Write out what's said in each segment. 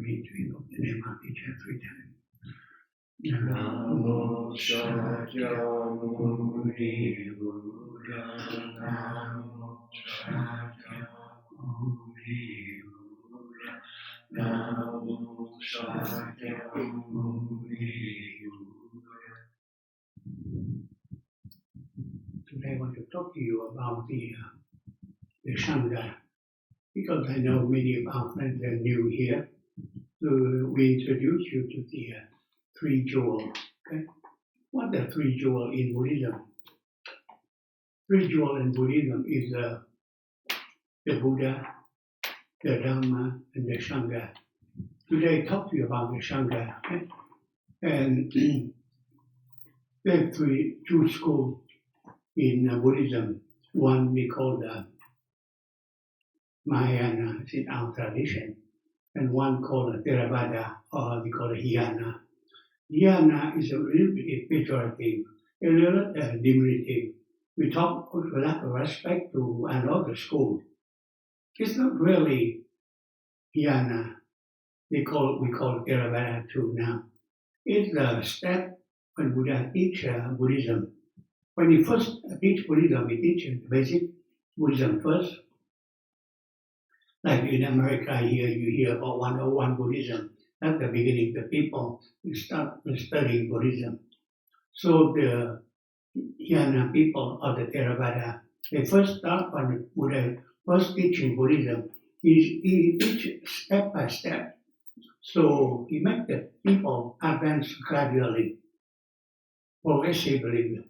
me to invoke the name of teacher 3 times. Namo Shakyamuni Buddha. Namo Shakyamuni Buddha. Namo Shakyamuni Buddha. Today I want to talk to you about the Sangha, because I know many of our friends are new here. So we introduce you to the 3 jewels. Okay? What are 3 jewels in Buddhism? 3 jewels in Buddhism is the Buddha, the Dhamma, and the Sangha. Today I talk to you about the Sangha. Okay? And there are 2 schools in Buddhism. One we call the Mahayana, it's in our tradition, and one called Theravada, or we call it Hinayana. Hinayana is a little bit pejorative, a little diminutive. We talk with a lot of respect to another school. It's not really Hinayana. We call it Theravada too now. It's a step when Buddha teach Buddhism. When he first teach Buddhism, he teaches basic Buddhism first. Like in America here, you hear about 101 Buddhism. At the beginning, the people start studying Buddhism. So the Hinayana people or the Theravada, they first start when Buddha first teaching Buddhism. He teaches step by step. So he makes the people advance gradually, progressively.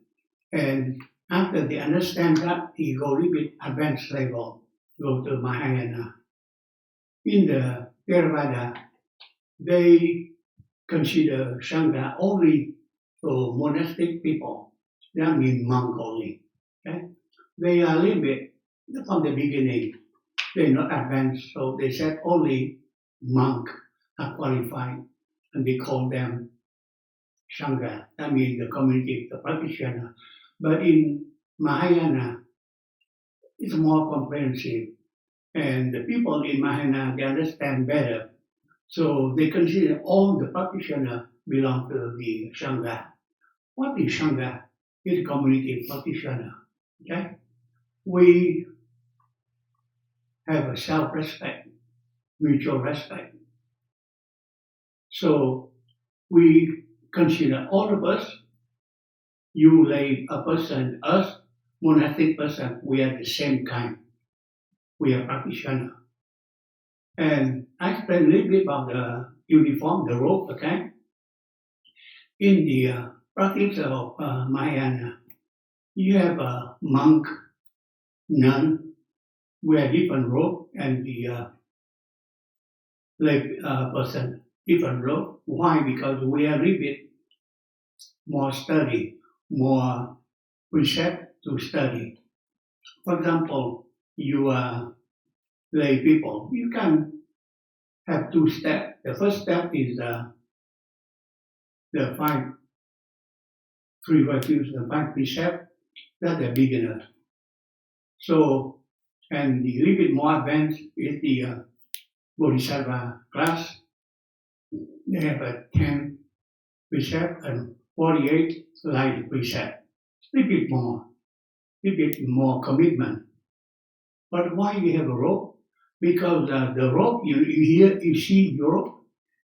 And after they understand that, he go a little bit advanced level, go to Mahayana. In the Theravada, they consider Sangha only for monastic people. That means monk only. Okay? They are a little bit, from the beginning, they're not advanced, so they said only monk are qualified, and they call them Sangha. That means the community, the practitioner. But in Mahayana, it's more comprehensive. And the people in Mahayana, they understand better. So they consider all the practitioners belong to the Sangha. What is Sangha? It's community practitioner. Okay? We have a self-respect, mutual respect. So we consider all of us, you lay a person, us, monastic person, we are the same kind. We are practitioner. And I explain a little bit about the uniform, the robe, okay? In the practice of Mahayana, you have a monk, nun, wear different robe, and the lay person, different robe. Why? Because we are a little bit more study, more precept to study. For example, you are lay people, you can have 2 steps. The first step is the 3 virtues, the 5 precepts. That's the beginner. So, and the little bit more advanced is the Bodhisattva class. They have a 10 precept and 48 light precept. A little bit more commitment. But why we have a robe? Because the robe you see your robe,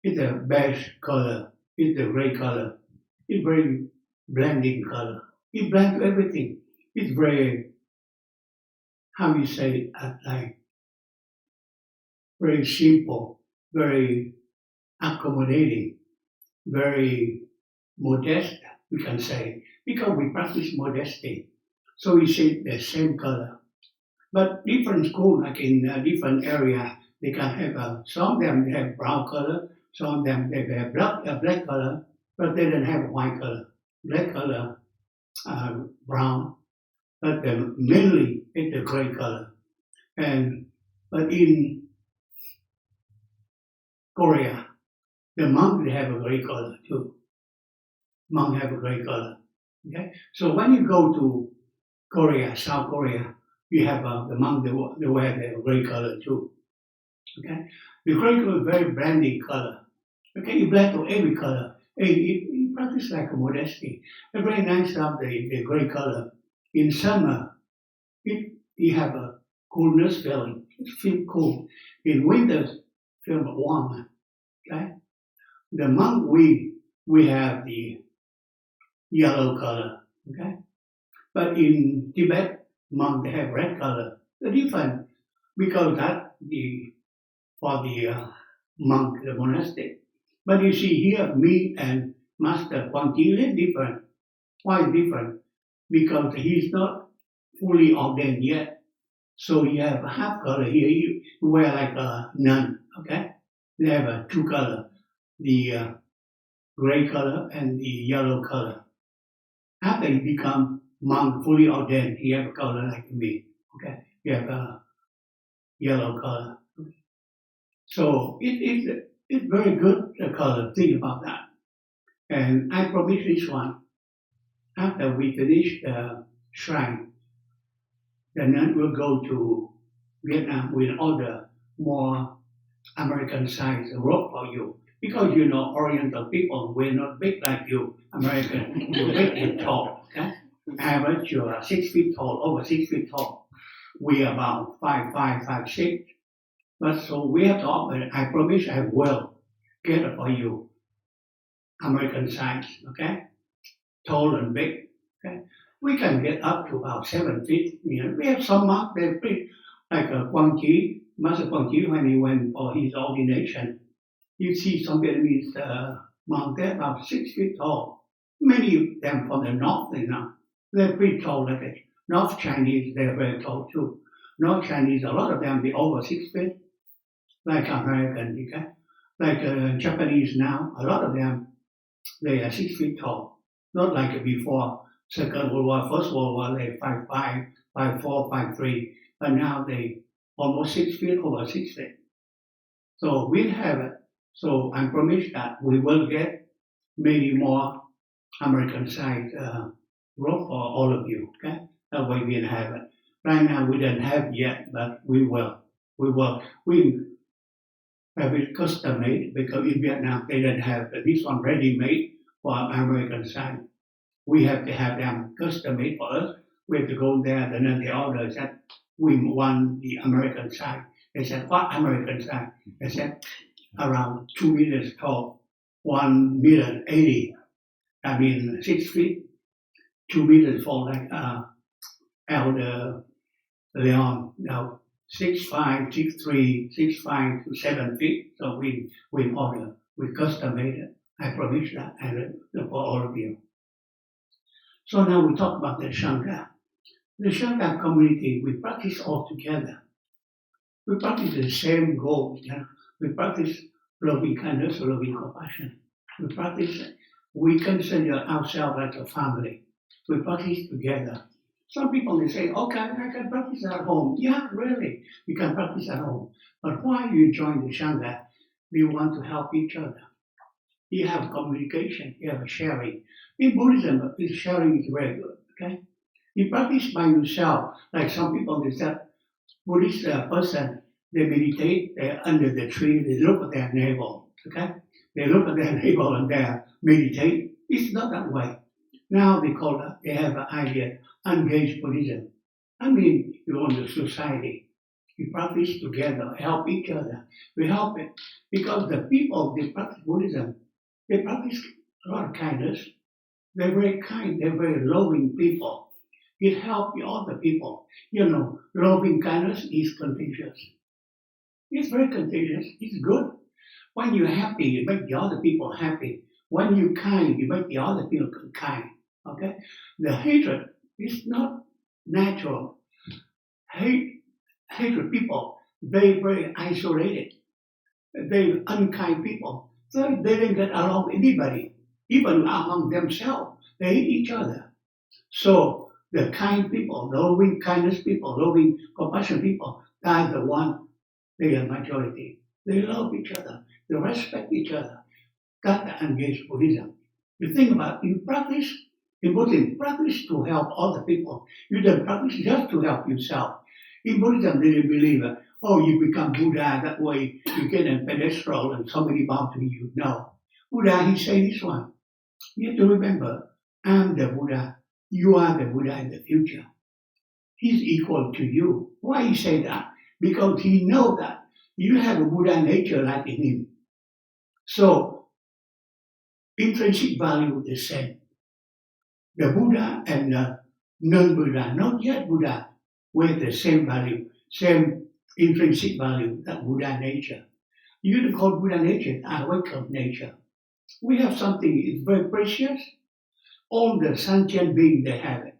it's a beige color, it's a gray color, it's very blending color. It blends to everything. It's very, how you say, like very simple, very accommodating, very modest, we can say, because we practice modesty. So we say the same color. But different schools, like in different area, they can have, some of them they have brown color, some of them they have black color, but they don't have white color. Black color, brown, but mainly it's the gray color. But in Korea, the monk they have a gray color too. Monk have a gray color. Okay, so when you go to Korea, South Korea, you have the monk they wear the gray color too. Okay, the gray color is very brandy color. Okay, you blend to every color. Hey, you practice like a modesty. A very nice of the gray color. In summer, you have a coolness feeling. It feels cool. In winter, feel warm. Okay, the monk we have the yellow color. Okay, but in Tibet, monk they have red color. The different because that for the monk, the monastic. But you see here, me and Master Quang is different. Why different? Because he's not fully ordained yet. So you have a half color here. You wear like a nun. Okay, they have a two color, the gray color and the yellow color. After you become monk fully ordained, he have a color like me. Okay, you have a yellow color. So it's very good the color. Think about that. And I promise this one. After we finish the shrine, the nun will go to Vietnam with order more American size robe for you. Because you know Oriental people, we're not big like you, American. You're big and tall. Okay? Average, you are 6 feet tall, over 6 feet tall. We are about 5'5", 5'6". But so we have to offer. I promise I will get it for you. American size, okay? Tall and big. Okay? We can get up to about 7 feet. You know, we have some monks, they're big, like Quang, Master Quang when he went for his ordination. You see some Vietnamese monks, they're about 6 feet tall. Many of them from the north, you know, they're pretty tall like it. North Chinese, they're very tall too. North Chinese, a lot of them, they're over 6 feet. Like American, okay? Like Japanese now, a lot of them, they are 6 feet tall. Not like before Second World War, First World War, they 5'5", 5'4", 5'3", but now they almost 6 feet, over 6 feet. So we have it. So I promise that we will get maybe more American size robe for all of you, okay? That way we have it. Right now we don't have yet, but we will. We will. We have it custom made because in Vietnam they don't have this one ready made for American side. We have to have them custom made for us. We have to go there and then they order said we want the American side. They said what American side? They said around 2 meters tall, 1 meter 80. I mean 6 feet, 2 meters for like Elder Leon. Now 6'5", 6'3", 6'5" to 7 feet. So we order, we custom made it. I promise that and for all of you. So now we talk about the Sangha. The Sangha community, we practice all together. We practice the same goal. Yeah? We practice loving kindness, loving compassion. We consider ourselves like a family. We practice together. Some people they say, okay, I can practice at home. Yeah, really, you can practice at home. But why you join the Sangha? We want to help each other. You have communication, you have sharing. In Buddhism, this sharing is very good, okay? You practice by yourself, like some people, they said, Buddhist person, they meditate, they're under the tree, they look at their navel, okay? They look at their navel and they meditate. It's not that way. Now they have an idea, engaged Buddhism. I mean, you want the society. We practice together, help each other. We help it. Because the people, they practice Buddhism, they practice a lot of kindness. They're very kind, they're very loving people. It helps the other people. You know, loving kindness is contagious. It's very contagious. It's good. When you're happy, you make the other people happy. When you're kind, you make the other people kind. Okay? The hatred is not natural. Hatred people, they very isolated. They unkind people. So they don't get along with anybody. Even among themselves, they hate each other. So the kind people, the loving kindness people, loving compassion people, they are the one, they are majority. They love each other. They respect each other. That's the engaged Buddhism. You think about it, you practice in Buddhism, practice to help other people. You don't practice just to help yourself. In Buddhism, they believe, oh, you become Buddha, that way you get a pedestal and somebody bow to you. No. Buddha, he said this one. You have to remember, I'm the Buddha. You are the Buddha in the future. He's equal to you. Why he say that? Because he knows that you have a Buddha nature like in him. So, intrinsic value is the same. The Buddha and the non-Buddha, not yet Buddha, with the same value, same intrinsic value, that Buddha nature. You don't call Buddha nature awakened nature. We have something, it's very precious. All the sentient beings, they have it.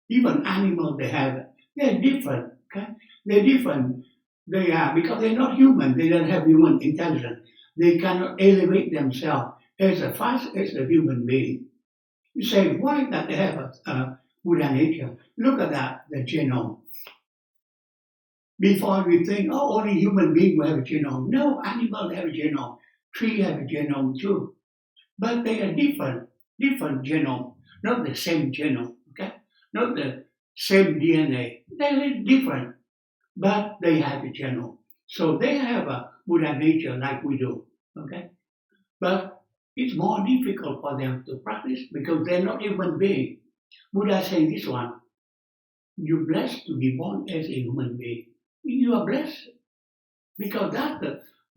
Even animals, they have it. They're different, okay? They're different. They are, because they're not human, they don't have human intelligence. They cannot elevate themselves as fast as a human being. You say, why that they have a Buddha nature? Look at that, the genome. Before we think, oh, only human beings will have a genome. No, animals have a genome. Trees have a genome too. But they are different genome, not the same genome, okay? Not the same DNA. They're different, but they have a genome. So they have a Buddha nature like we do, okay? But it's more difficult for them to practice because they're not human beings. Buddha saying this one, you're blessed to be born as a human being. You are blessed because that's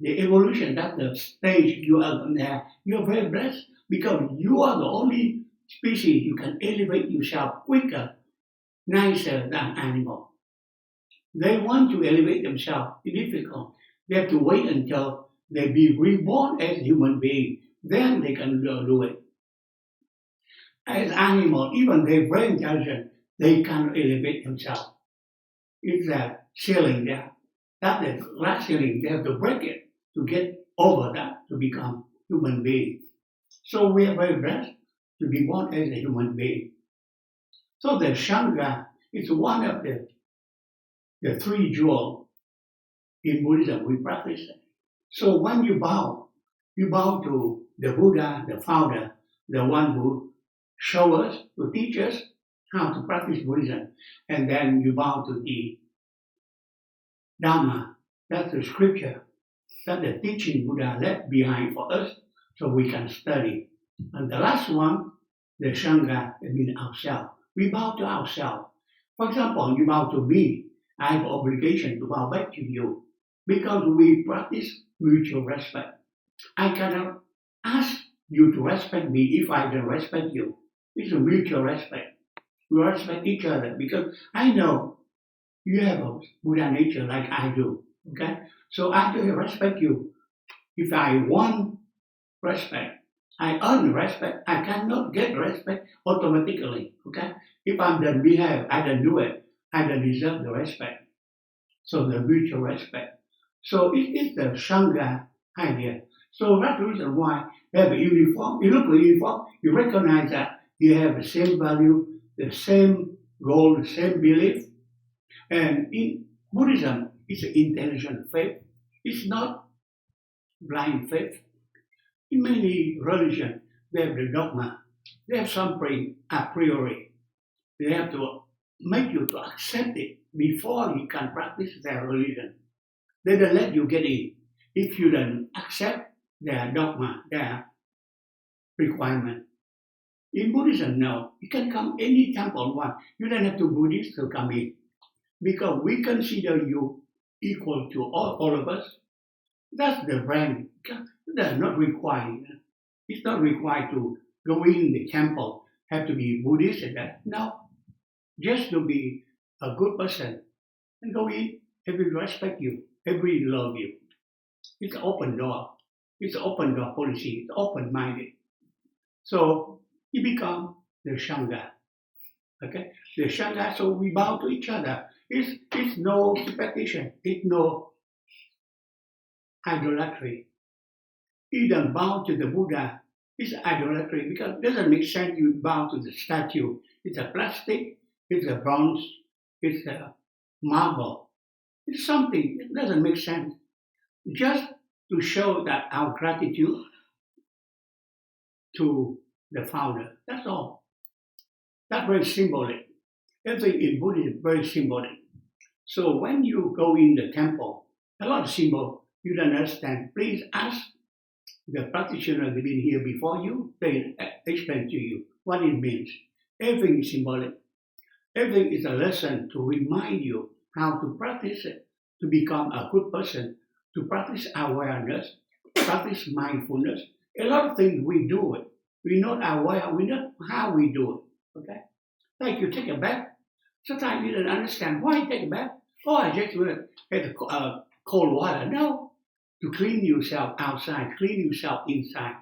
the evolution, that's the stage you are there. You're very blessed because you are the only species you can elevate yourself quicker, nicer than animal. They want to elevate themselves. It's difficult. They have to wait until they be reborn as human beings. Then they can do it. As animals, even they're very intelligent, they cannot elevate themselves. It's a ceiling there. That is glass ceiling. They have to break it to get over that to become human beings. So we are very blessed to be born as a human being. So the Sangha is one of the three jewels in Buddhism we practice. So when you bow to the Buddha, the founder, the one who show us, who teach us how to practice Buddhism. And then you bow to the Dhamma, that's the scripture, that's the teaching Buddha left behind for us so we can study. And the last one, the Sangha, I mean ourselves. We bow to ourselves. For example, you bow to me, I have obligation to bow back to you because we practice mutual respect. I cannot ask you to respect me if I don't respect you. It's a mutual respect. We respect each other because I know you have a Buddha nature like I do. Okay? So I do respect you. If I want respect, I earn respect. I cannot get respect automatically. Okay? If I don't behave, I don't do it, I don't deserve the respect. So the mutual respect. So it is the Sangha idea. So that's the reason why we have a uniform. You look at the uniform, you recognize that you have the same value, the same goal, the same belief. And in Buddhism, it's an intelligent faith. It's not blind faith. In many religions, they have the dogma. They have something a priori. They have to make you to accept it before you can practice their religion. They don't let you get in if you don't accept their dogma, their requirement. In Buddhism, no. You can come any temple one. You don't have to Buddhist to come in. Because we consider you equal to all of us. That's the brand. That's not required. It's not required to go in the temple, have to be Buddhist and that. No. Just to be a good person and go in, everybody respect you, everybody love you. It's an open door. It's an open door policy. It's open-minded. So you become the Sangha. Okay? The Sangha, so we bow to each other. It's no superstition. It's no idolatry. Even bow to the Buddha is idolatry because it doesn't make sense you bow to the statue. It's a plastic, it's a bronze, it's a marble. It's something, it doesn't make sense. Just to show that our gratitude to the founder. That's all. That's very symbolic. Everything in Buddhism is very symbolic. So when you go in the temple, a lot of symbol you don't understand. Please ask the practitioner who've been here before you. They explain to you what it means. Everything is symbolic. Everything is a lesson to remind you how to practice it, to become a good person, to practice awareness, practice mindfulness. A lot of things we do it. We're not aware, we know how we do it. Okay? Like you take a bath. Sometimes you don't understand why you take a bath. Oh, I just get cold water. No. To clean yourself outside, clean yourself inside.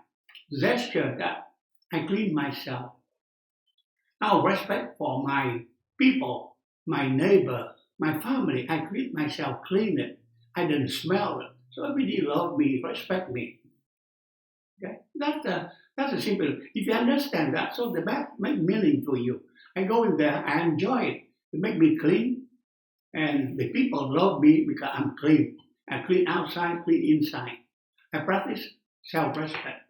Gesture that I clean myself. Out of respect for my people, my neighbor, my family, I clean myself, clean it. I don't smell it. So everybody love me, respect me. Okay? That's a simple. If you understand that, so the bath make meaning to you. I go in there, I enjoy it. It make me clean, and the people love me because I'm clean. I clean outside, clean inside. I practice self-respect.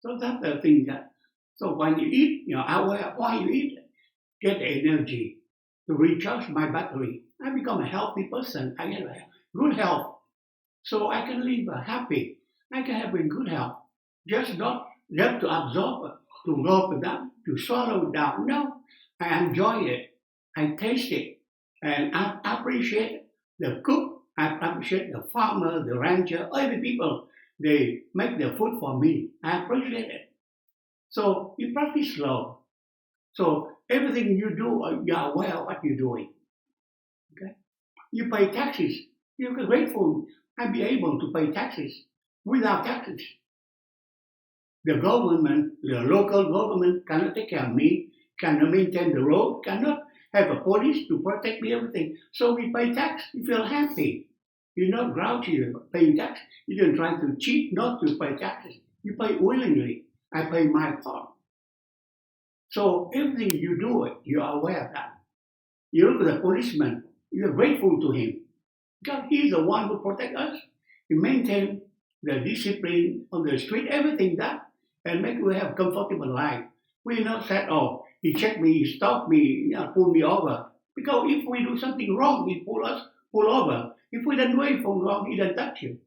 So that's the thing that. So when you eat, aware why you eat, get the energy to recharge my battery. I become a healthy person. I get good health, so I can live happy. I can have a good health. Just not have to absorb, to gulp it down, to swallow it down. No, I enjoy it. I taste it, and I appreciate the cook. I appreciate the farmer, the rancher, every people. They make the food for me. I appreciate it. So you practice love. So everything you do, you are aware of what you're doing. Okay? You pay taxes. You're grateful. I'll be able to pay taxes. Without taxes, the government, the local government cannot take care of me, cannot maintain the road, cannot have a police to protect me, everything. So we pay tax. You feel happy. You're not grouchy about paying tax. You don't try to cheat not to pay taxes. You pay willingly. I pay my part. So everything you do it, you are aware of that. You look at the policeman, you're grateful to him. Because he's the one who protects us. He maintains the discipline on the street, everything that, and make we have comfortable life. We not said, oh, he checked me, he stopped me, pulled me over. Because if we do something wrong, he pull over. If we don't do anything wrong, he don't touch you.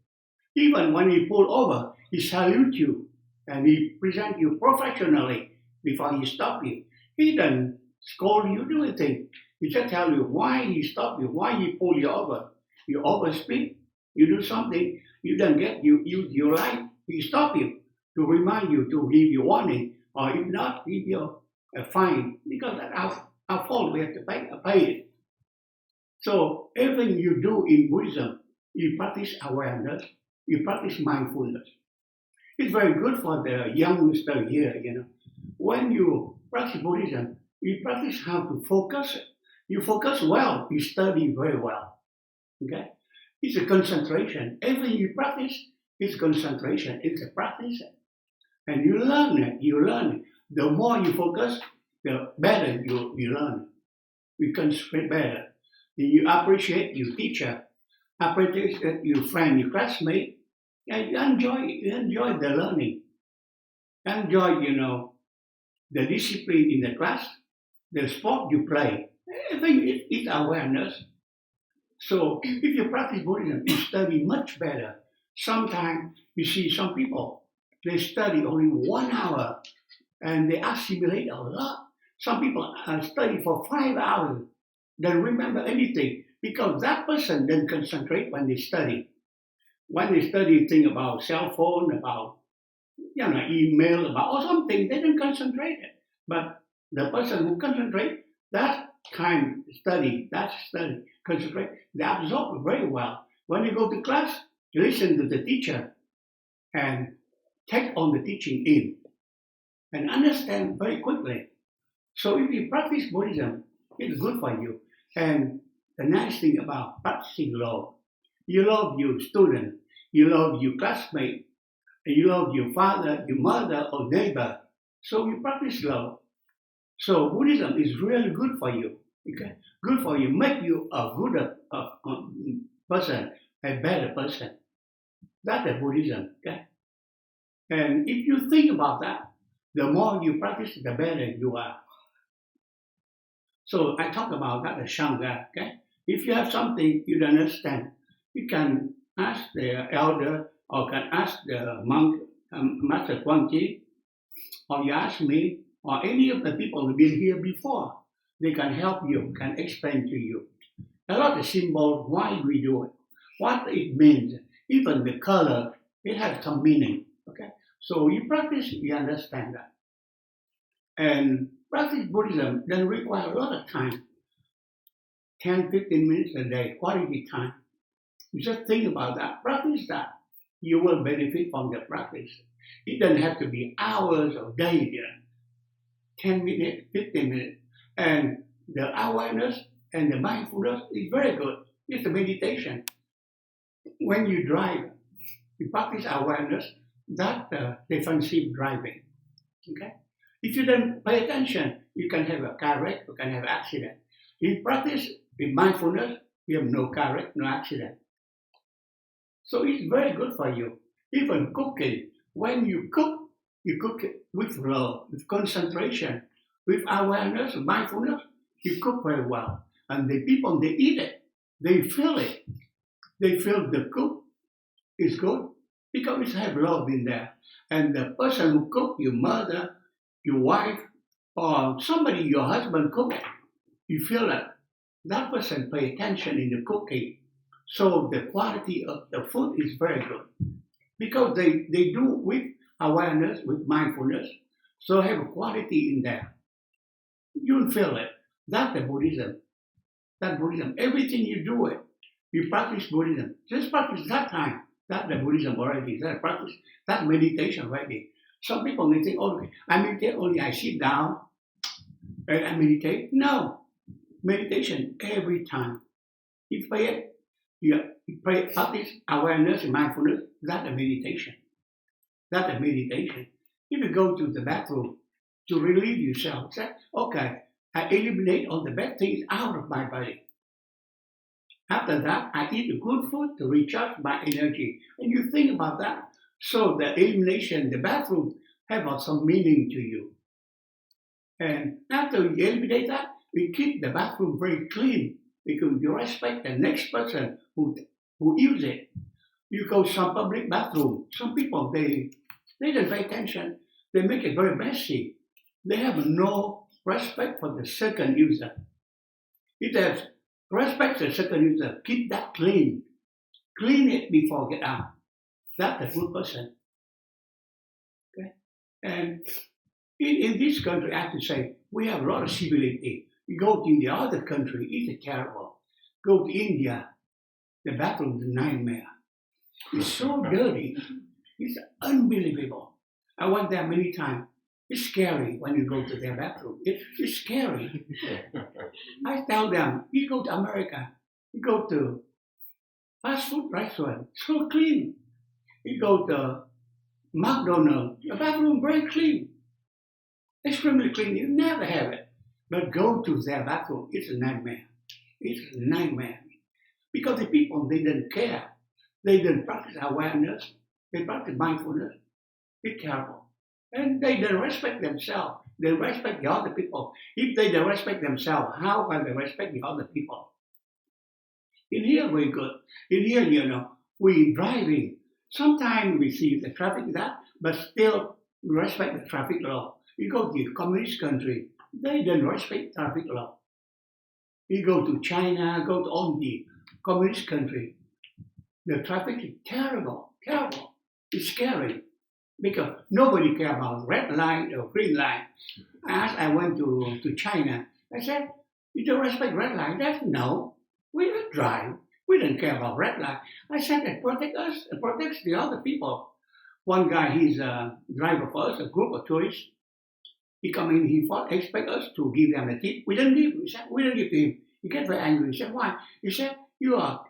Even when he pull over, he salute you and he present you professionally before he stop you. He doesn't scold you, do anything. He just tell you why he stopped you, why he pull you over. You overspeed, you do something, you don't get, you use your life, he stop you to remind you, to give you warning, or if not, give you a fine, because that's our fault, we have to pay it. So everything you do in Buddhism, you practice awareness, you practice mindfulness. It's very good for the youngster here, When you practice Buddhism, you practice how to focus. You focus well, you study very well. Okay? It's a concentration. Everything you practice is concentration. It's a practice. And you learn it. The more you focus, the better you learn. You concentrate better. You appreciate your teacher, appreciate your friend, your classmate, and you enjoy the learning. Enjoy, the discipline in the class, the sport you play. Everything is awareness. So if you practice Buddhism, you study much better. Sometimes you see some people, they study only 1 hour and they assimilate a lot. Some people study for 5 hours, don't remember anything because that person doesn't concentrate when they study. When they study, think about cell phone, about email, about or something, they don't concentrate it. But the person who concentrates, that kind study, concentrate, they absorb very well. When you go to class, you listen to the teacher and take on the teaching in and understand very quickly. So if you practice Buddhism, it's good for you. And the nice thing about practicing love, you love your student, you love your classmate, and you love your father, your mother, or neighbor. So you practice love. So Buddhism is really good for you. Okay? Good for you, make you a good person, a better person. That's a Buddhism. Okay? And if you think about that, the more you practice, the better you are. So I talk about that, the Sangha. Okay? If you have something you don't understand, you can ask the elder or can ask the monk, Master Quang, or you ask me or any of the people who've been here before. They can help you, can explain to you. A lot of symbols, why we do it, what it means, even the color, it has some meaning. Okay, so you practice, you understand that. And practice Buddhism doesn't require a lot of time. 10, 15 minutes a day, quality time. You just think about that, practice that. You will benefit from the practice. It doesn't have to be hours or days. 10 minutes, 15 minutes. And the awareness and the mindfulness is very good. It's a meditation. When you drive, you practice awareness, that's defensive driving. Okay? If you don't pay attention, you can have a car wreck, you can have an accident. If you practice with mindfulness, you have no car wreck, no accident. So it's very good for you. Even cooking, when you cook it with love, with concentration, with awareness, mindfulness, you cook very well. And the people, they eat it, they feel it. They feel the cook is good because it has love in there. And the person who cook, your mother, your wife, or somebody, your husband cook, you feel that person pay attention in the cooking. So the quality of the food is very good. Because they do with awareness, with mindfulness, so have a quality in there. You'll feel it. That's the Buddhism. That's Buddhism. Everything you do it, you practice Buddhism. Just practice that time. That's the Buddhism already. That practice, that meditation already. Some people may think, oh, I meditate only, I sit down and I meditate. No. Meditation every time. You practice awareness and mindfulness, that's a meditation. That's a meditation. If you go to the bathroom to relieve yourself, say, okay, I eliminate all the bad things out of my body. After that, I eat a good food to recharge my energy. And you think about that. So the elimination, the bathroom, have some meaning to you. And after you eliminate that, we keep the bathroom very clean because you respect the next person who use it. You go to some public bathroom, some people, they don't pay attention. They make it very messy. They have no respect for the second user. If they have respect for the second user, keep that clean. Clean it before get out. That's a good person. Okay? And in this country, I have to say, we have a lot of civility. You go to the other country, it's terrible. Go to India, the bathroom is a nightmare. It's so dirty. It's unbelievable. I went there many times. It's scary when you go to their bathroom. It's scary. I tell them, you go to America, you go to fast food restaurant, so clean. You go to McDonald's, the bathroom very clean. Extremely clean, you never have it. But go to their bathroom, it's a nightmare. It's a nightmare. Because the people, they don't care. They don't practice awareness. They practice mindfulness. It's terrible. And they don't respect themselves. They respect the other people. If they don't respect themselves, how can they respect the other people? In here, we're good. In here, we're driving. Sometimes we see the traffic that, but still we respect the traffic law. You go to the communist country, they don't respect traffic law. You go to China, go to all the communist country, the traffic is terrible, terrible. It's scary because nobody cares about red light or green light. As I went to China, I said, you don't respect red light? That's no, we don't drive. We don't care about red light. I said, it protects us, it protects the other people. One guy, he's a driver for us, a group of tourists. He come in, he expect us to give them a tip. We don't give. He said, we don't give to him. He get very angry. He said, why? He said, you are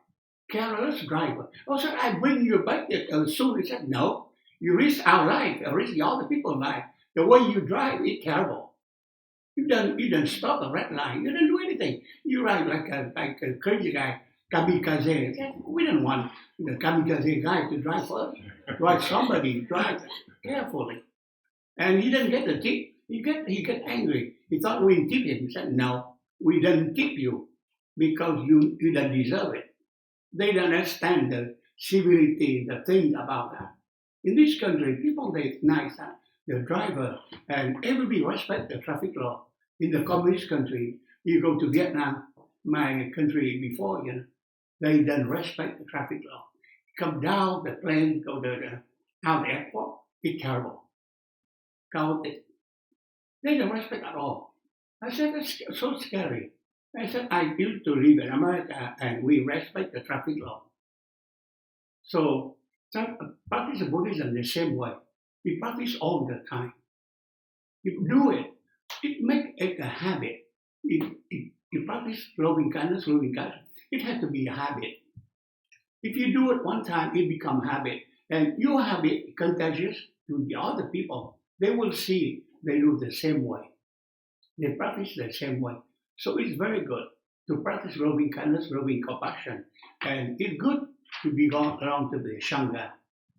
careless driver. I said, I bring you back soon. He said, no, you risk our life, you risk the other people's life. The way you drive is terrible. You don't stop a red light. You don't do anything. You ride like a crazy guy, kamikaze. We don't want the kamikaze guy to drive for us. Drive somebody, drive carefully. And he didn't get the tip. He get angry. He thought we tip him. He said, no, we didn't tip you. because you don't deserve it. They don't understand the civility, the thing about that. In this country, people, they nice, the driver, and everybody respect the traffic law. In the communist country, you go to Vietnam, my country before, they don't respect the traffic law. Come down the plane, go to out the airport, it's terrible. Chaotic. They don't respect at all. I said, that's so scary. I said, I used to live in America and we respect the traffic law. So, practice Buddhism the same way. We practice all the time. You do it. It makes it a habit. You practice loving kindness, it has to be a habit. If you do it one time, it becomes habit. And your habit is contagious to the other people. They will see they do the same way. They practice the same way. So it's very good to practice loving kindness, loving compassion. And it's good to belong to the Sangha.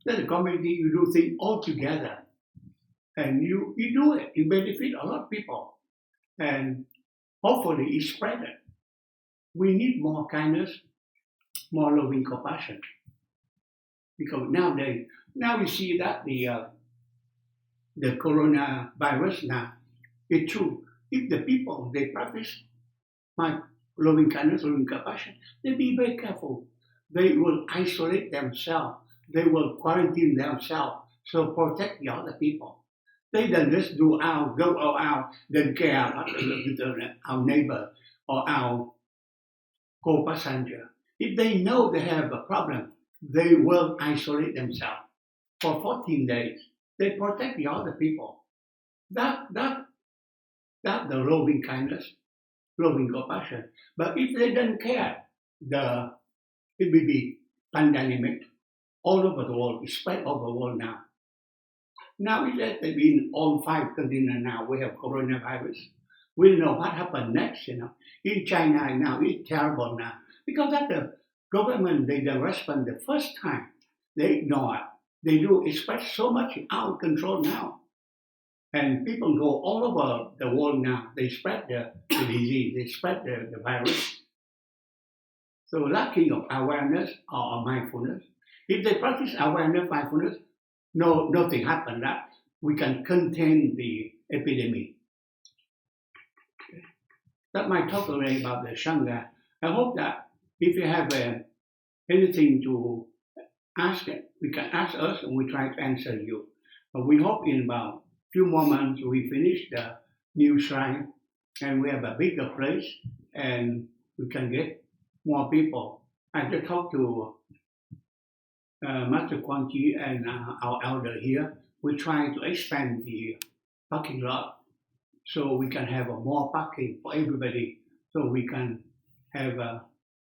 Then the community, you do things all together. And you do it, you benefit a lot of people. And hopefully it spread it. We need more kindness, more loving compassion. Because nowadays, now we see that the coronavirus now, it's true. If the people, they practice my loving kindness, loving compassion, they be very careful. They will isolate themselves. They will quarantine themselves. So protect the other people. They don't just go out, don't care about our neighbor or our co-passenger. If they know they have a problem, they will isolate themselves for 14 days. They protect the other people. That the loving kindness, loving compassion. But if they don't care, it will be pandemic all over the world. It's spread over the world now. Now it has been all 5 continents now. We have coronavirus. We don't know what happened next. In China now, it's terrible now because that the government, they don't respond the first time. They ignore it. They do express so much out of control now. And people go all over the world now. They spread the disease. They spread the virus. So lacking of awareness or mindfulness. If they practice awareness, mindfulness, nothing happened. That we can contain the epidemic. Okay. That might talk a little about the Sangha. I hope that if you have anything to ask, we can ask us and we try to answer you. But we hope in about few more months we finish the new shrine and we have a bigger place and we can get more people. I just talked to Master Quang and our elder here. We're trying to expand the parking lot so we can have more parking for everybody, so we can have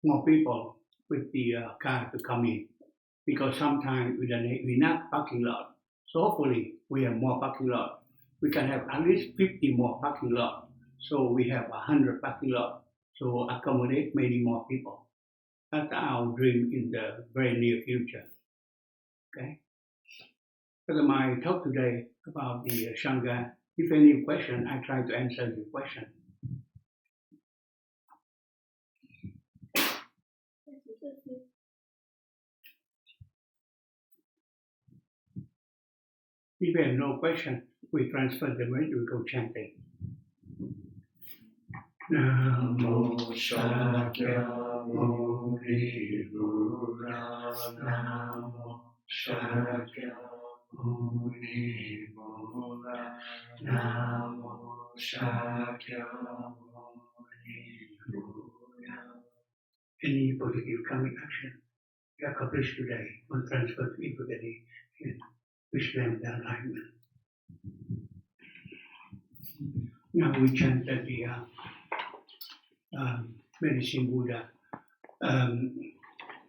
more people with the car to come in. Because sometimes we don't have enough parking lot. So hopefully we have more parking lot. We can have at least 50 more parking lot. So we have 100 parking lot. So accommodate many more people. That's our dream in the very near future. Okay. So my talk today about the Sangha. If any question, I try to answer your question. If you have no question, we transfer the mic, we go chanting. Namo Shakyamuni Buddha, Namo Shakyamuni Buddha, Namo Shakyamuni Buddha. Any positive karmic action you accomplish today will transfer to everybody and wish them the alignment. Now we chant the Medicine Buddha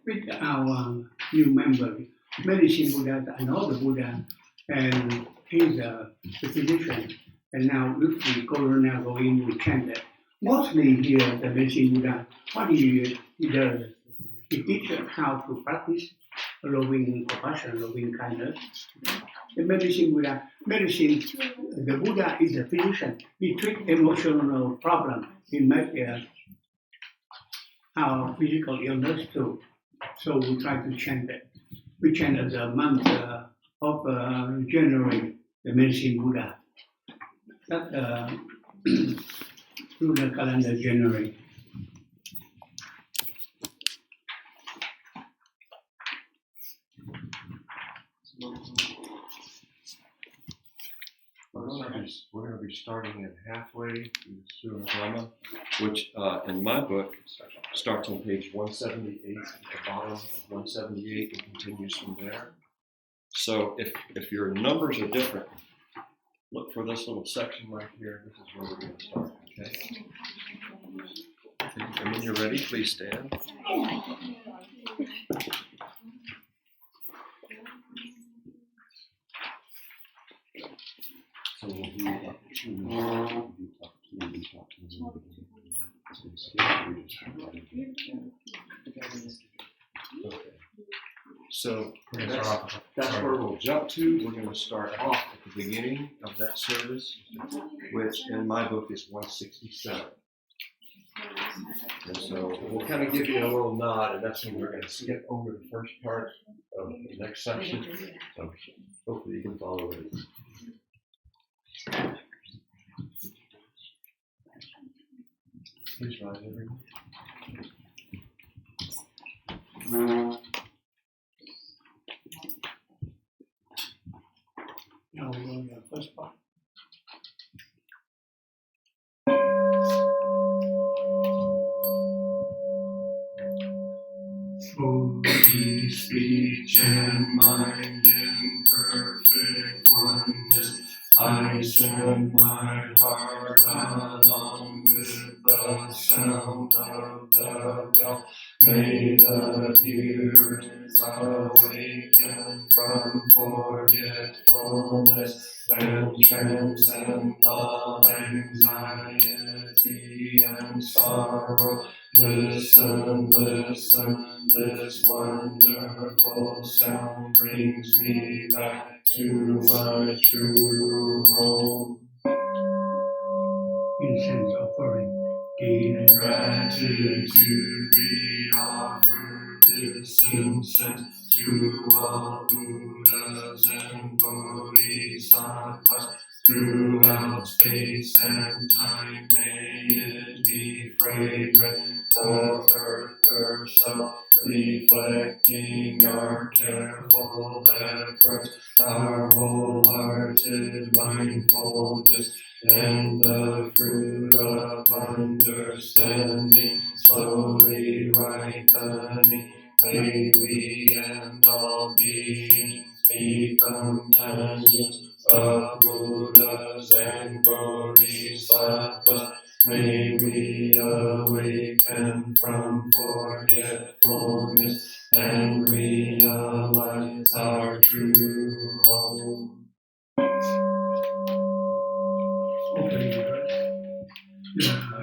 with our new member. Medicine Buddha, another Buddha, and he's a physician. And now with the corona going, we chant that. Mostly here, the Medicine Buddha, what he does, he teaches how to practice loving compassion, loving kindness. The Medicine Buddha, the Buddha is a physician. He treats emotional problem. He makes our physical illness too. So we try to chant it. We chant at the month of January, the medicine Buddha. That through the calendar January. We're going to be starting at halfway through the Sura Dhamma, which in my book starts on page 178, at the bottom of 178, and continues from there. So if your numbers are different, look for this little section right here. This is where we're going to start, okay? And when you're ready, please stand. So we'll do up Okay. So that's where we'll jump to. We're going to start off at the beginning of that service, which in my book is 167. And so we'll kind of give you a little nod, and that's when we're going to skip over the first part of the next section. So hopefully you can follow it. Please rise, everyone. Now we're going to the first part. Holy speech and mind in perfect oneness, I send my heart along with the sound of the bell. May the hearers awaken from forgetfulness and transcend all anxiety and sorrow. Listen, listen, this wonderful sound brings me back to my true home. Incense offering. In gratitude we offer this incense to all Buddhas and Bodhisattvas throughout space and time. May it be fragrant of earth herself, reflecting our careful efforts, our wholehearted mindfulness, and the fruit of understanding slowly ripening. May we and all beings be companions of Buddhas and Bodhisattvas. May we awaken from forgetfulness and realize our true home.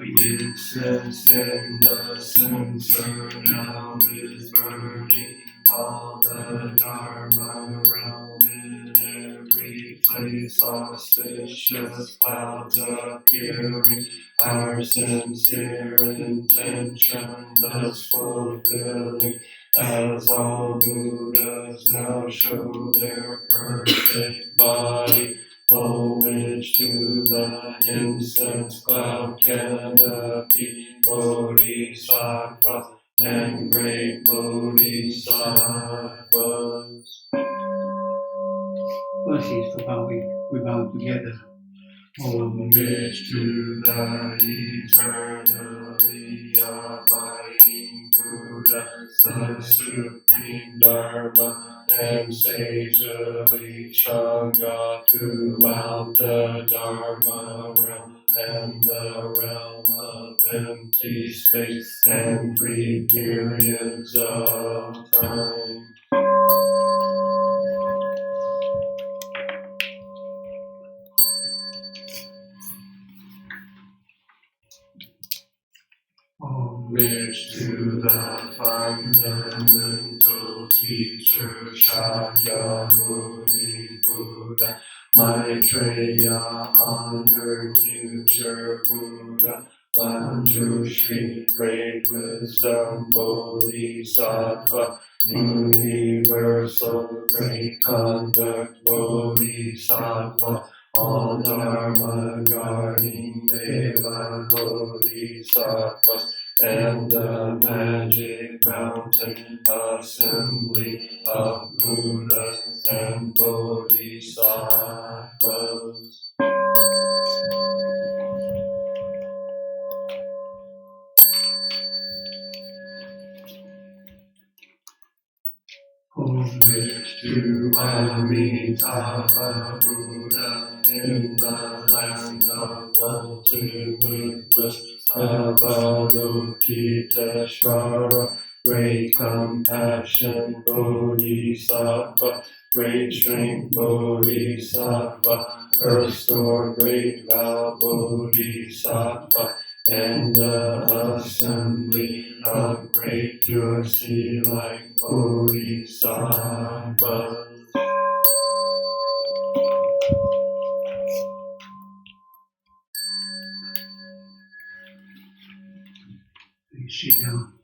The incense in the censer now is burning, all the Dharma realm in every place, auspicious clouds appearing, our sincere intention thus fulfilling, as all Buddhas now show their perfect body. Homage to the incense cloud canopy, Bodhisattvas and great Bodhisattvas. Verses to bow in. We bow together. Homage to the eternally abiding Buddha, the supreme Dharma and sagely Sangha throughout the Dharma realm and the realm of empty space and 3 periods of time. Homage to the fundamental teacher Shakyamuni Buddha, Maitreya honored future Buddha, Manjushri, great wisdom, Bodhisattva, universal, great conduct, Bodhisattva, all dharma guarding Deva, Bodhisattva, and the magic mountain assembly of Buddhas and Bodhisattvas. Homage to Amitabha Buddha in the land of ultimate bliss, Avalokiteshvara, great compassion, Bodhisattva, great strength, Bodhisattva, earth store, great vow, Bodhisattva, and the assembly of great purity like Bodhisattva. Please sit down.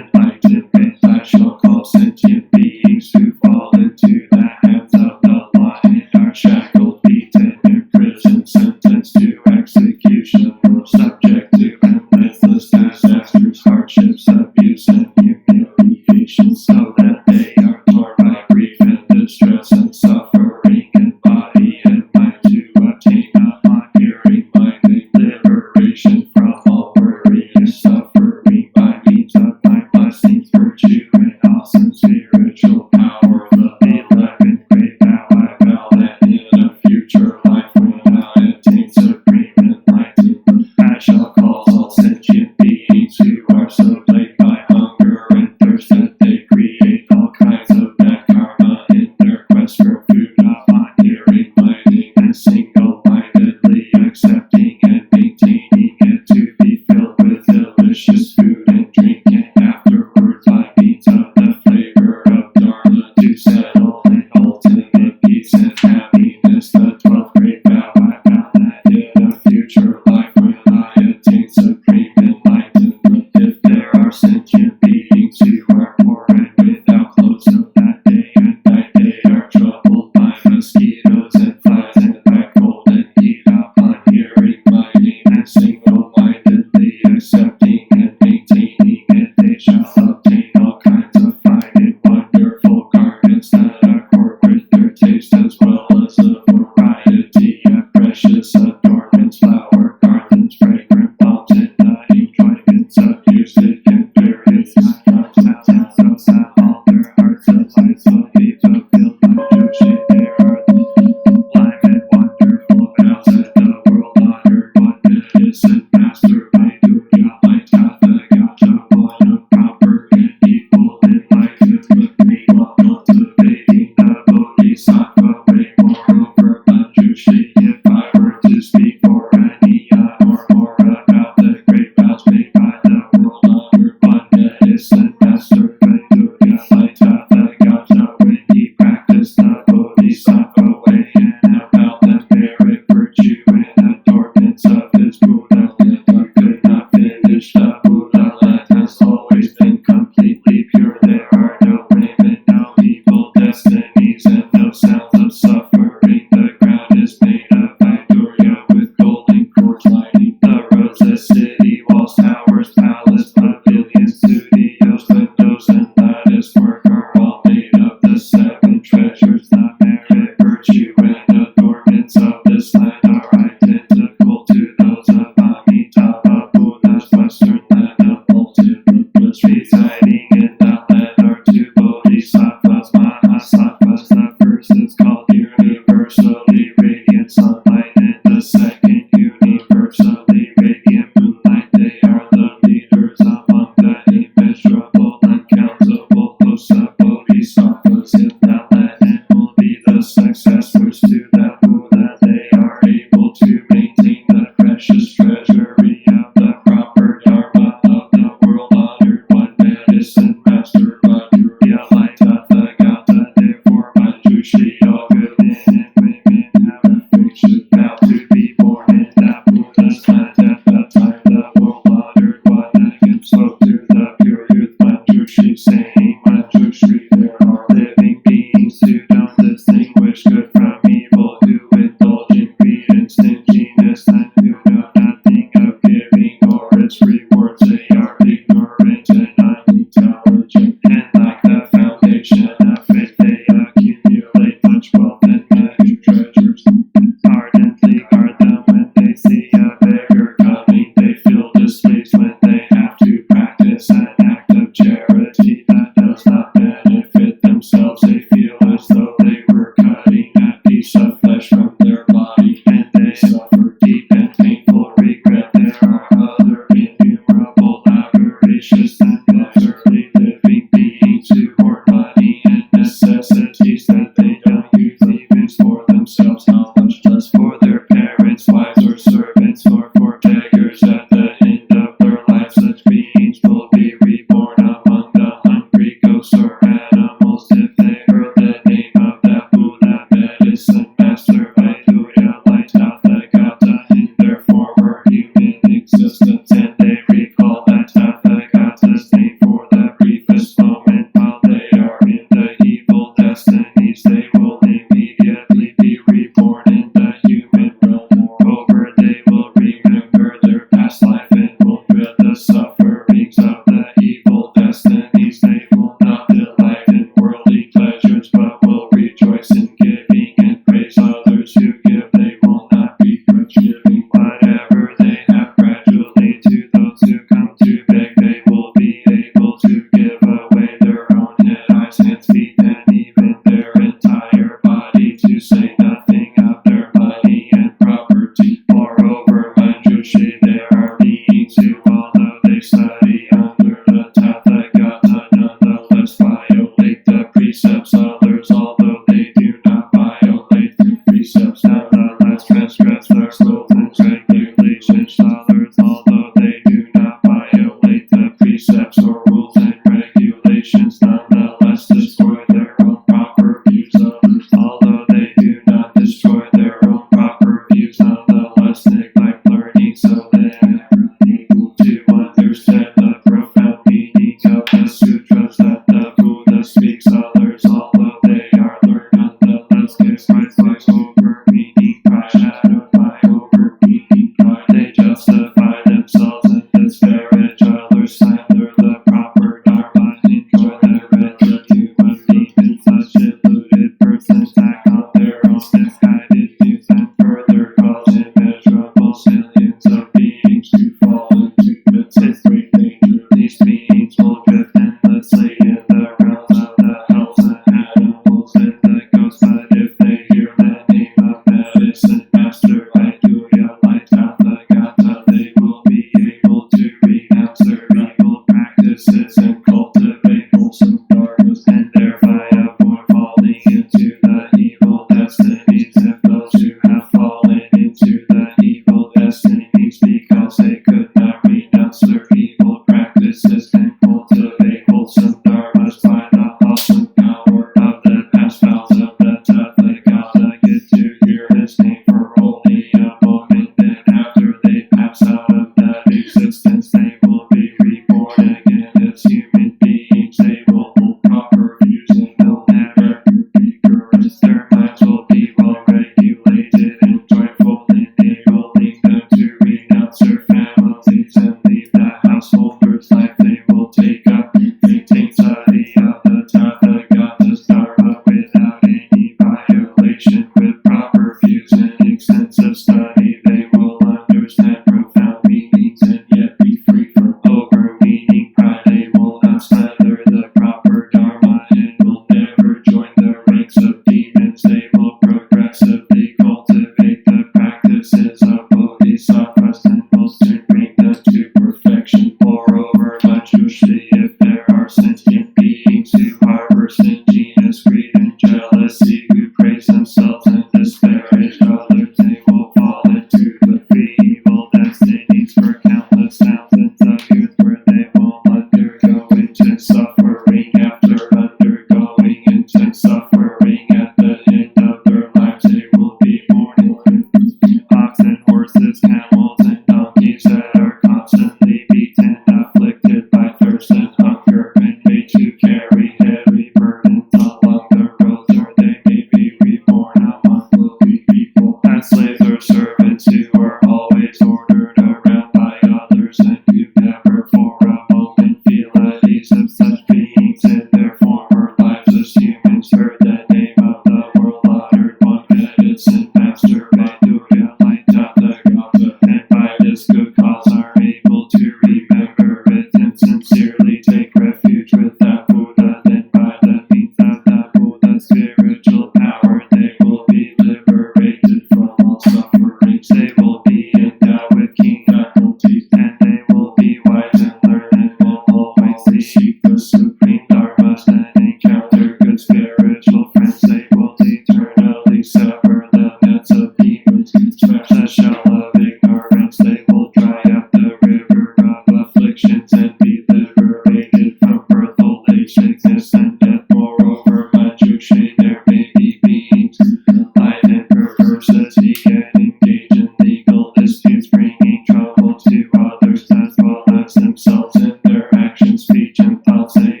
harness themselves in their actions, speech, and thoughts. They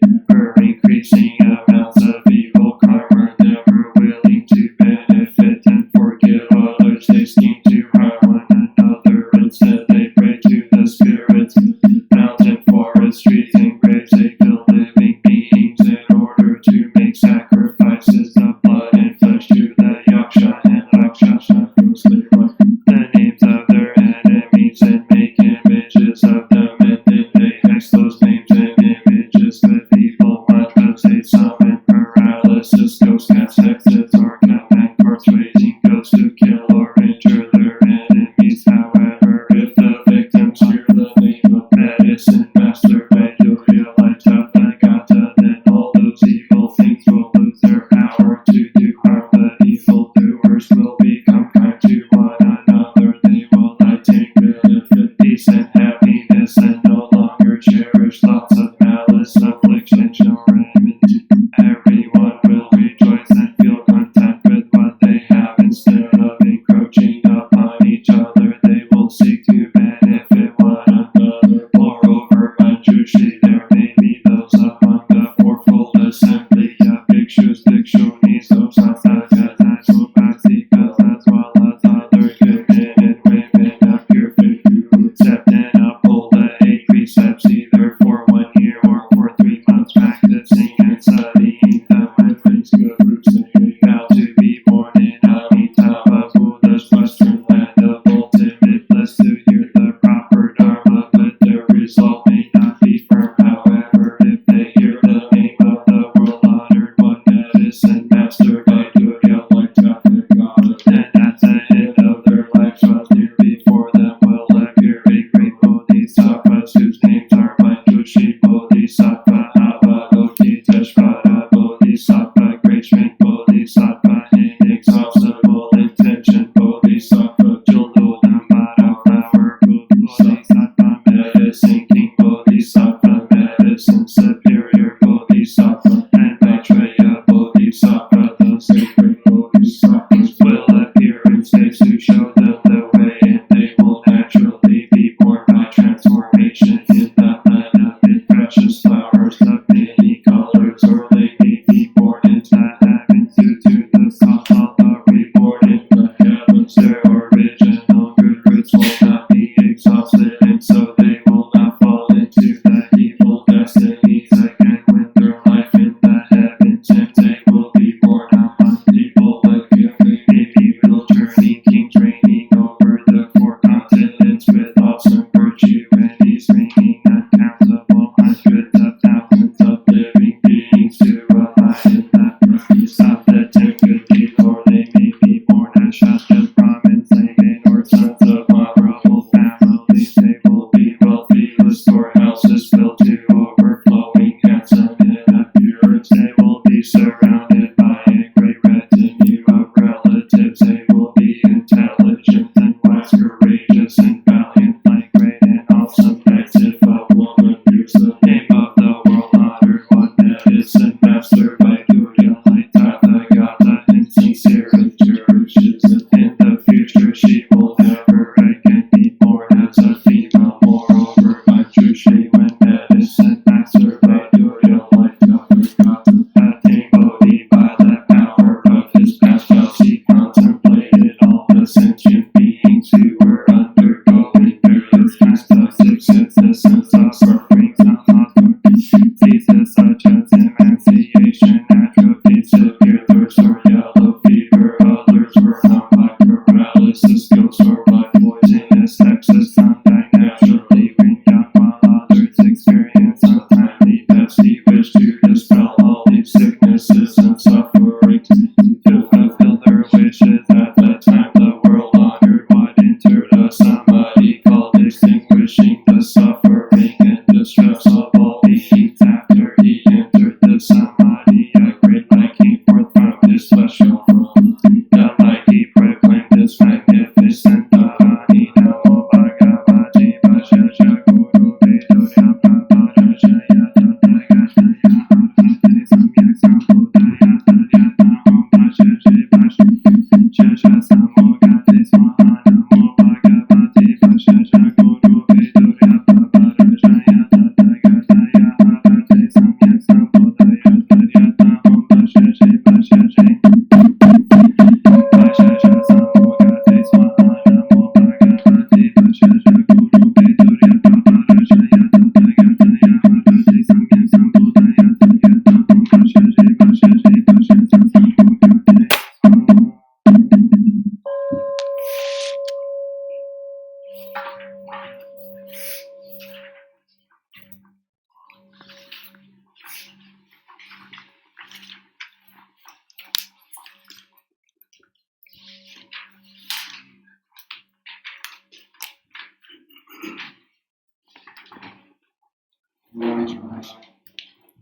incur increasing amounts of evil karma, never willing to benefit and forgive others. They scheme to harm one another. Instead, they pray to the spirits, mountain, forest, trees, and graves. They kill living beings in order to make sacrifices of blood and flesh to the yaksha and rakshasa. The names of their enemies and make images of them and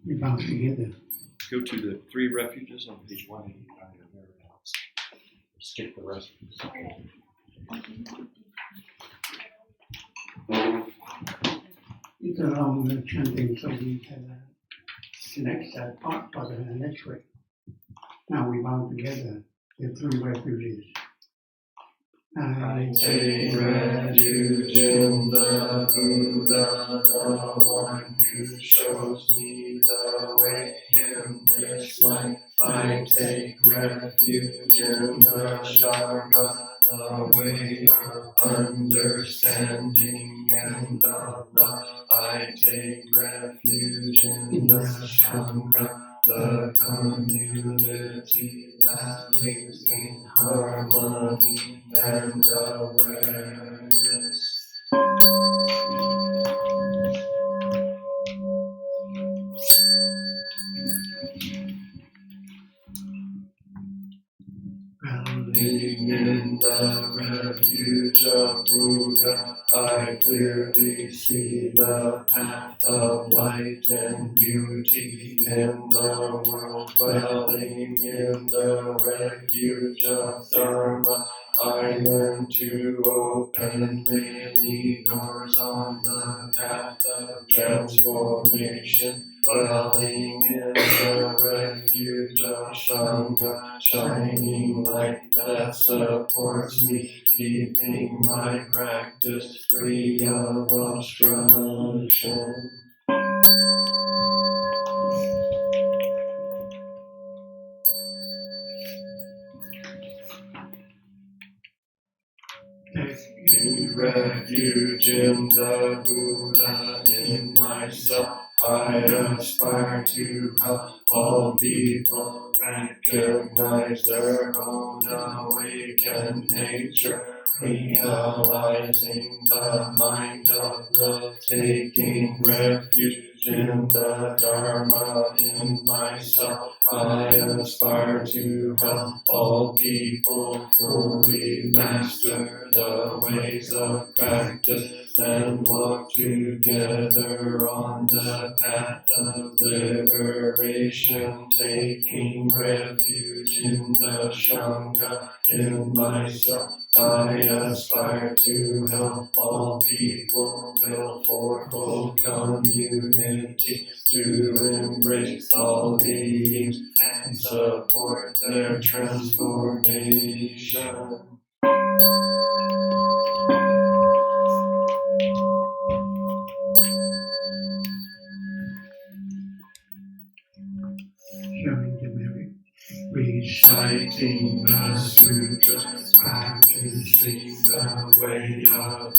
We bound together. Go to the 3 refuges on page 185 of Venerable. Skip the rest. It's a long chanting, so we can next part for the next week. Now we bound together the 3 refuges. I take refuge in the Buddha, the one who shows me the way in this life. I take refuge in the Sangha, the way of understanding and of love. I take refuge in the Sangha, the community that lives in harmony and awareness. Living in the refuge of Buddha, I clearly see the path of light and beauty in the world. Dwelling in the refuge of Dharma, I learn to open many doors on the path of transformation. Dwelling in the refuge of Sangha, shining light that supports me, keeping my practice free of obstruction. Taking refuge in the Buddha in myself, I aspire to help all people recognize their own awakened nature, realizing the mind of love, taking refuge in the Dharma in myself. I aspire to help all people fully master the ways of practice and walk together on the path of liberation, taking refuge in the Sangha in myself. I aspire to help all people build for full community, to embrace all beings and support their transformation. Showing the merit. Reciting the sutras, practicing the way of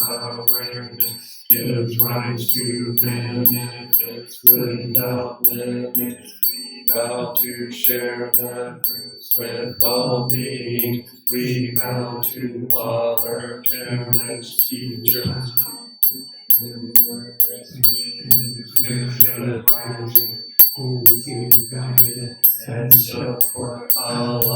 awareness, gives rise to benefits without limits. We vow to share the fruits with all beings. We vow to honor parents, teachers, who give guidance and support all